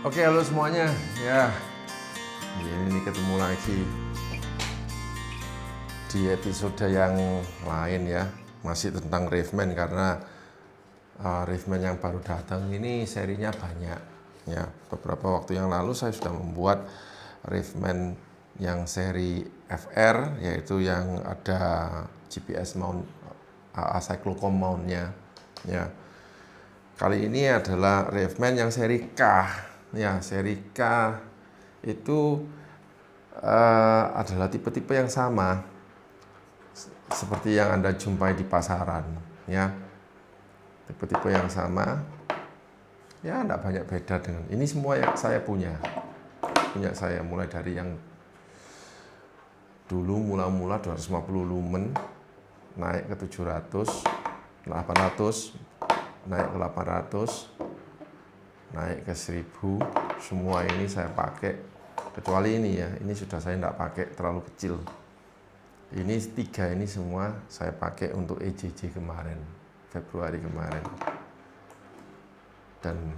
Oke, halo semuanya. Ya, ini ketemu lagi di episode yang lain ya. Masih tentang Riffman karena Riffman yang baru datang ini serinya banyak. Ya, beberapa waktu yang lalu saya sudah membuat Riffman yang seri FR, yaitu yang ada GPS mount, cyclocom mountnya. Ya, kali ini adalah Riffman yang seri K. Ya, seri K itu adalah tipe-tipe yang sama seperti yang Anda jumpai di pasaran, ya. Tipe-tipe yang sama, ya tidak banyak beda dengan ini. Semua yang saya punya saya, mulai dari yang dulu mula-mula 250 lumen, naik ke 700, 800, naik ke 800, naik ke 1000. Semua ini saya pakai, kecuali ini ya, ini sudah saya tidak pakai, terlalu kecil. Ini 3 ini semua saya pakai untuk EJJ kemarin, Februari kemarin. Dan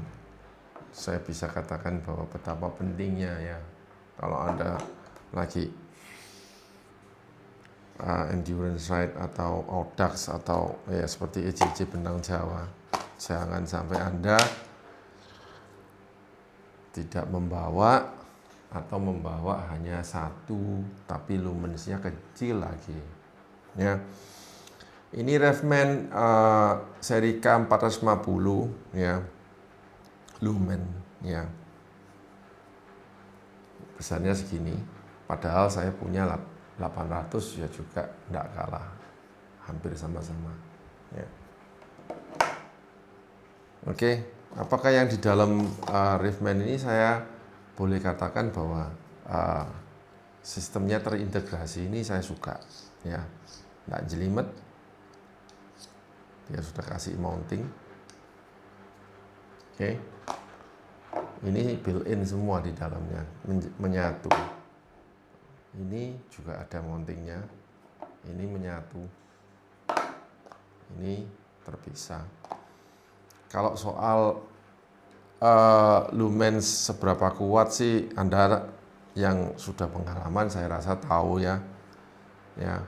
saya bisa katakan bahwa betapa pentingnya ya, kalau Anda lagi endurance ride atau audax atau ya seperti EJJ Bentang Jawa, jangan sampai Anda tidak membawa atau membawa hanya satu tapi lumensnya kecil lagi ya. Ini Riffman seri K450 ya, lumen ya, besarnya segini, padahal saya punya 800 ya, juga tidak kalah, hampir sama-sama ya. Oke, apakah yang di dalam Riffman ini saya boleh katakan bahwa sistemnya terintegrasi, ini saya suka ya, tidak jelimet, dia sudah kasih mounting. Oke, ini built-in semua di dalamnya, menyatu. Ini juga ada mountingnya, ini menyatu, ini terpisah. Kalau soal lumens seberapa kuat sih, Anda yang sudah pengalaman saya rasa tahu ya. Ya,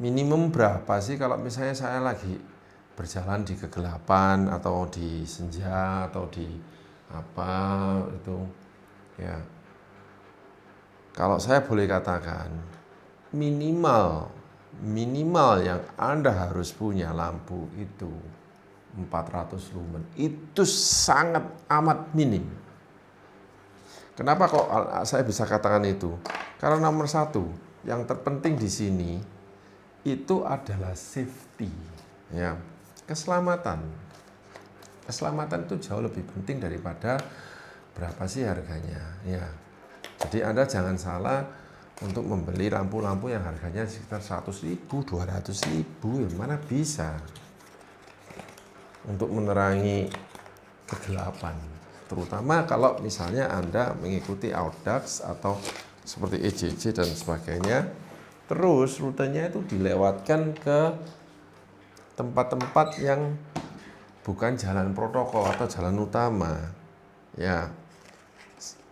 minimum berapa sih kalau misalnya saya lagi berjalan di kegelapan atau di senja atau di apa itu ya. Kalau saya boleh katakan minimal yang Anda harus punya lampu itu 400 lumen. Itu sangat amat minim. Kenapa kok saya bisa katakan itu? Karena nomor satu, yang terpenting di sini itu adalah safety, ya, keselamatan. Keselamatan itu jauh lebih penting daripada berapa sih harganya, ya. Jadi Anda jangan salah untuk membeli lampu-lampu yang harganya sekitar 100.000, 200.000, ya mana bisa untuk menerangi kegelapan, terutama kalau misalnya Anda mengikuti audax atau seperti EJJ dan sebagainya, terus rutenya itu dilewatkan ke tempat-tempat yang bukan jalan protokol atau jalan utama ya.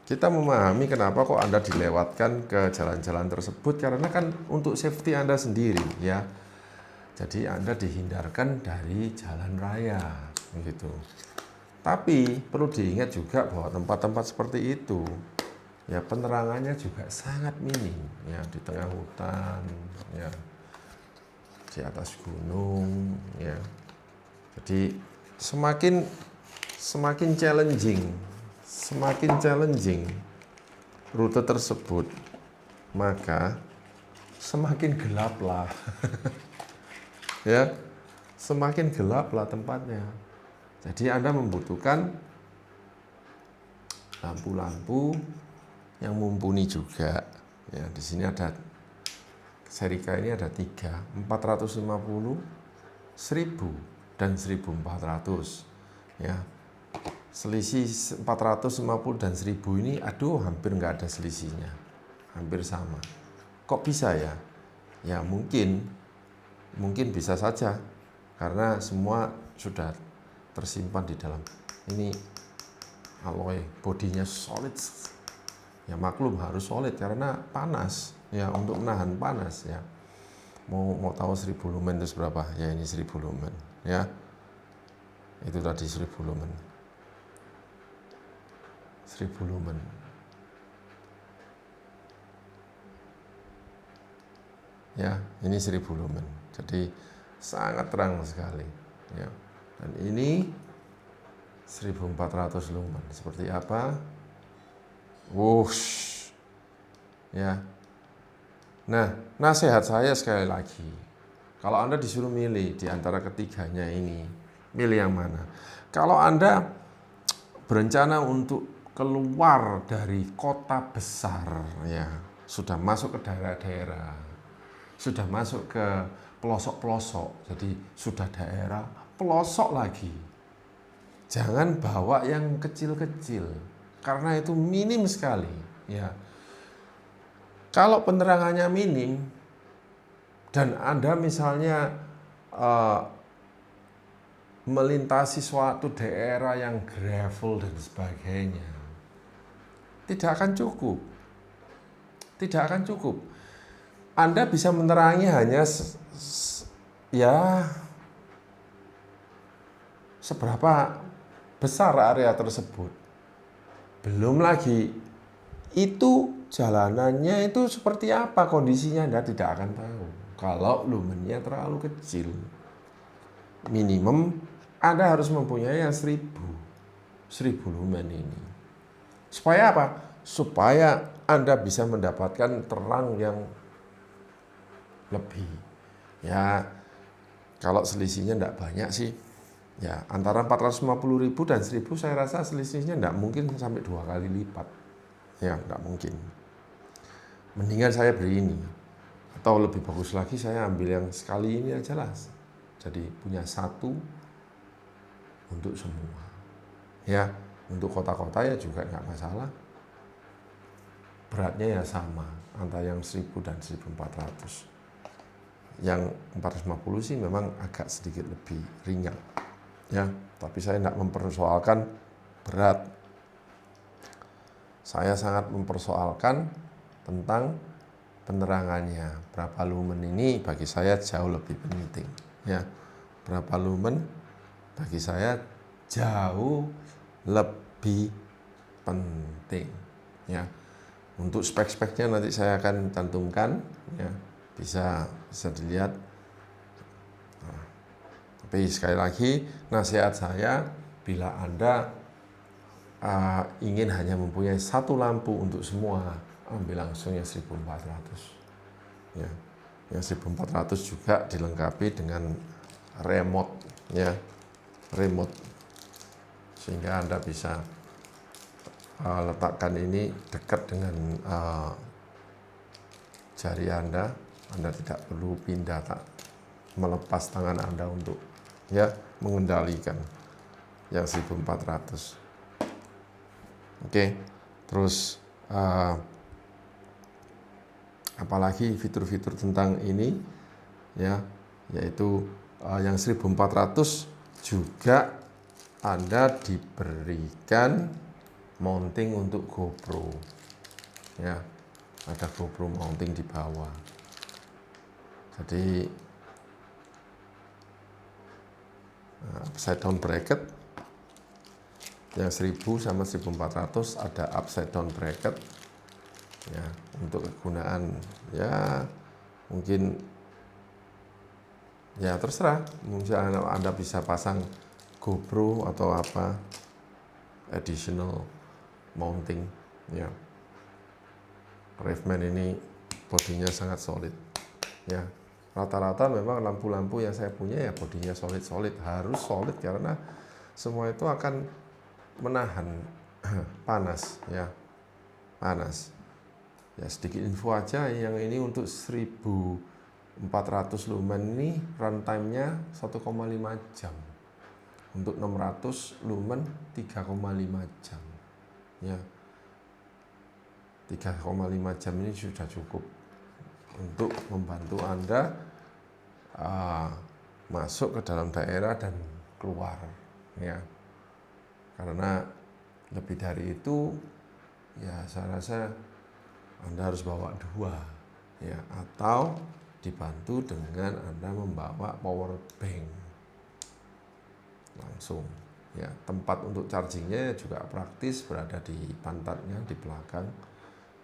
Kita memahami kenapa kok Anda dilewatkan ke jalan-jalan tersebut, karena kan untuk safety Anda sendiri ya. Jadi Anda dihindarkan dari jalan raya gitu. Tapi perlu diingat juga bahwa tempat-tempat seperti itu ya penerangannya juga sangat minim ya, di tengah hutan ya, di atas gunung ya. Jadi semakin challenging rute tersebut, maka semakin gelaplah ya, semakin gelaplah tempatnya. Jadi Anda membutuhkan lampu-lampu yang mumpuni juga. Ya, di sini ada seri K ini ada 3, 450, 1000 dan 1400. Ya. Selisih 450 dan 1000 ini aduh hampir nggak ada selisihnya. Hampir sama. Kok bisa ya? Ya mungkin bisa saja karena semua sudah tersimpan di dalam ini alloy bodinya solid. Ya maklum harus solid karena panas ya, untuk menahan panas ya. Mau tahu 1000 lumen itu berapa? Ya ini 1000 lumen ya. Itu tadi 1000 lumen. 1000 lumen. Ya, ini 1000 lumen. Jadi sangat terang sekali ya. Dan ini 1400 lumen. Seperti apa? Wush. Ya. Nah, nasihat saya sekali lagi. Kalau Anda disuruh milih di antara ketiganya ini, milih yang mana? Kalau Anda berencana untuk keluar dari kota besar ya, sudah masuk ke daerah-daerah, sudah masuk ke pelosok-pelosok, jadi sudah daerah pelosok lagi. Jangan bawa yang kecil-kecil, karena itu minim sekali. Ya, kalau penerangannya minim dan Anda misalnya melintasi suatu daerah yang gravel dan sebagainya, tidak akan cukup. Tidak akan cukup. Anda bisa menerangi hanya ya seberapa besar area tersebut. Belum lagi itu jalanannya itu seperti apa kondisinya, Anda tidak akan tahu kalau lumennya terlalu kecil. Minimum Anda harus mempunyai yang 1000 lumen ini. Supaya apa? Supaya Anda bisa mendapatkan terang yang lebih. Ya, kalau selisihnya tidak banyak sih, ya antara 450.000 dan 1000 saya rasa selisihnya tidak mungkin sampai 2 kali lipat. Ya, tidak mungkin. Mendingan saya beli ini. Atau lebih bagus lagi saya ambil yang sekali ini aja lah. Jadi punya satu untuk semua. Ya, untuk kota-kota ya juga nggak masalah. Beratnya ya sama, antara yang 1000 dan 1400. Yang 450 sih memang agak sedikit lebih ringan. Ya, tapi saya tidak mempersoalkan berat. Saya sangat mempersoalkan tentang penerangannya. Berapa lumen ini bagi saya jauh lebih penting. Ya, berapa lumen bagi saya jauh lebih penting. Ya, untuk spek-speknya nanti saya akan cantumkan. Ya, bisa dilihat. Nah, tapi sekali lagi nasihat saya, bila Anda ingin hanya mempunyai satu lampu untuk semua, ambil langsung yang 1400. Ya, yang 1400 juga dilengkapi dengan remote, ya, remote, sehingga Anda bisa letakkan ini dekat dengan jari Anda tidak perlu pindah, tak melepas tangan Anda untuk ya mengendalikan yang 1400. Oke, terus apalagi fitur-fitur tentang ini ya, yaitu yang 1400 juga Anda diberikan mounting untuk GoPro. Ya, ada GoPro mounting di bawah. Jadi upside down bracket yang 1000 sama 1400 ada upside down bracket ya, untuk kegunaan ya mungkin ya terserah, misalnya Anda bisa pasang GoPro atau apa additional mounting ya. Raveman ini bodinya sangat solid ya. Rata-rata memang lampu-lampu yang saya punya ya bodinya solid, harus solid karena semua itu akan menahan panas ya, panas. Ya sedikit info aja, yang ini untuk 1400 lumen ini runtime-nya 1,5 jam. Untuk 600 lumen 3,5 jam. Ya. 3,5 jam ini sudah cukup untuk membantu Anda masuk ke dalam daerah dan keluar ya. Karena Lebih dari itu, ya saya rasa Anda harus bawa 2, ya, atau dibantu dengan Anda membawa power bank langsung. Ya, tempat untuk chargingnya juga praktis, berada di pantatnya di belakang,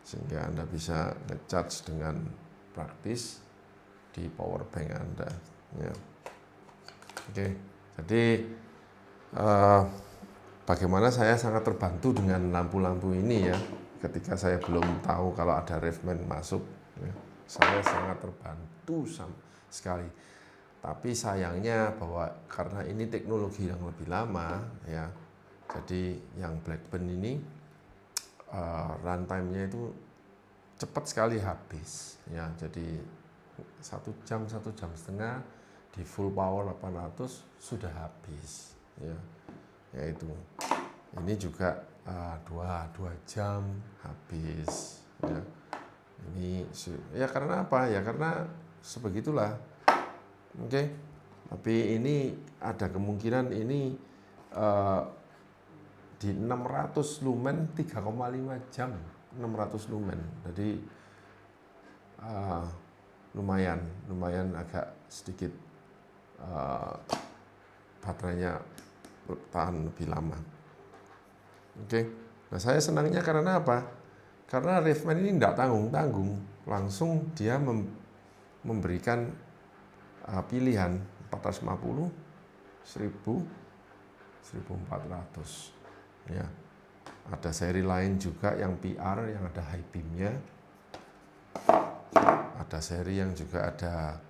sehingga Anda bisa nge-charge dengan praktis di power bank Anda. Ya. Oke, jadi bagaimana saya sangat terbantu dengan lampu-lampu ini ya. Ketika saya belum tahu kalau ada Revman masuk, ya, saya sangat terbantu sekali. Tapi sayangnya bahwa karena ini teknologi yang lebih lama, ya, jadi yang Blackburn ini runtime-nya itu cepat sekali habis, ya. Jadi 1 jam 1,5 jam di full power 800 sudah habis, ya. Yaitu ini juga 2 jam habis, ya. Ini ya karena apa ya, karena sebegitulah. Oke, tapi ini ada kemungkinan ini di 600 lumen 3,5 jam 600 lumen, jadi lumayan agak sedikit baterainya tahan lebih lama. Oke, nah saya senangnya karena apa? Karena Revman ini tidak tanggung-tanggung, langsung dia memberikan pilihan 450, 1000, 1400. Ya, ada seri lain juga yang PR yang ada high beamnya. Ada seri yang juga ada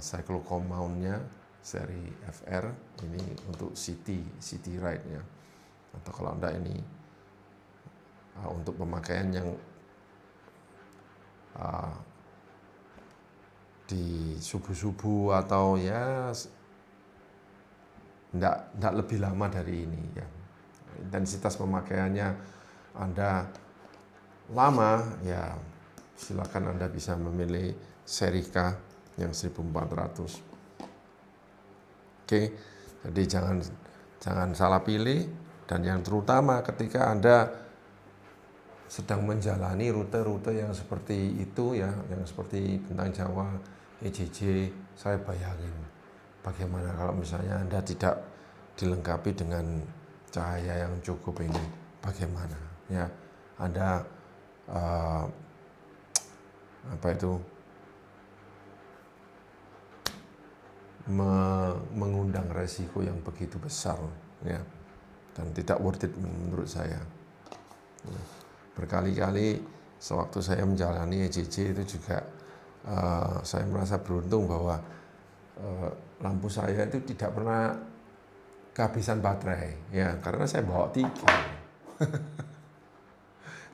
cyclocom mount-nya, seri FR ini untuk city ride ya. Atau kalau Anda ini untuk pemakaian yang di subuh-subuh atau ya enggak lebih lama dari ini ya. Intensitas pemakaiannya Anda lama ya, silakan Anda bisa memilih seri K yang 1400. Oke, jadi jangan salah pilih, dan yang terutama ketika Anda sedang menjalani rute-rute yang seperti itu ya, yang seperti Bentang Jawa, EJJ, saya bayangin bagaimana kalau misalnya Anda tidak dilengkapi dengan cahaya yang cukup ini, bagaimana ya Anda mengundang resiko yang begitu besar ya, dan tidak worth it menurut saya. Berkali-kali sewaktu saya menjalani EJJ itu juga saya merasa beruntung bahwa lampu saya itu tidak pernah kehabisan baterai ya, karena saya bawa 3.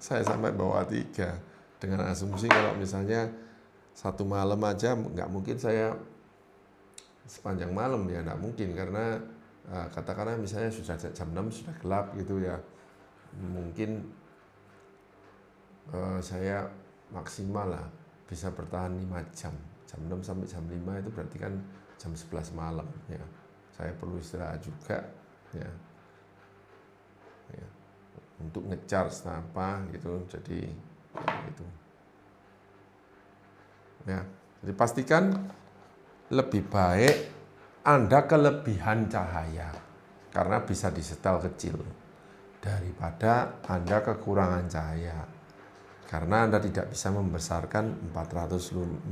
Saya sampai bawa 3 dengan asumsi kalau misalnya satu malam aja nggak mungkin saya sepanjang malam ya, nggak mungkin, karena katakanlah misalnya sudah jam 6 sudah gelap gitu ya, mungkin saya maksimal lah bisa bertahan 5 jam, jam 6 sampai jam 5 itu berarti kan jam 11 malam ya, saya perlu istirahat juga ya, untuk nge-charge apa gitu, jadi ya, itu ya, jadi pastikan lebih baik Anda kelebihan cahaya karena bisa disetel kecil daripada Anda kekurangan cahaya karena Anda tidak bisa membesarkan 450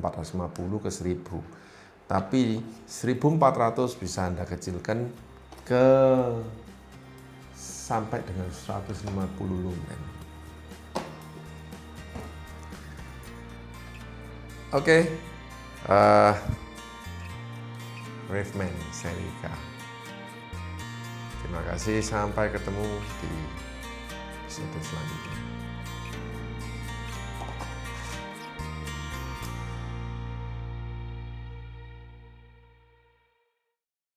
ke 1000, tapi 1400 bisa Anda kecilkan ke sampai dengan 150 lumen. Oke. Revman seri K. Terima kasih, sampai ketemu di episode selanjutnya.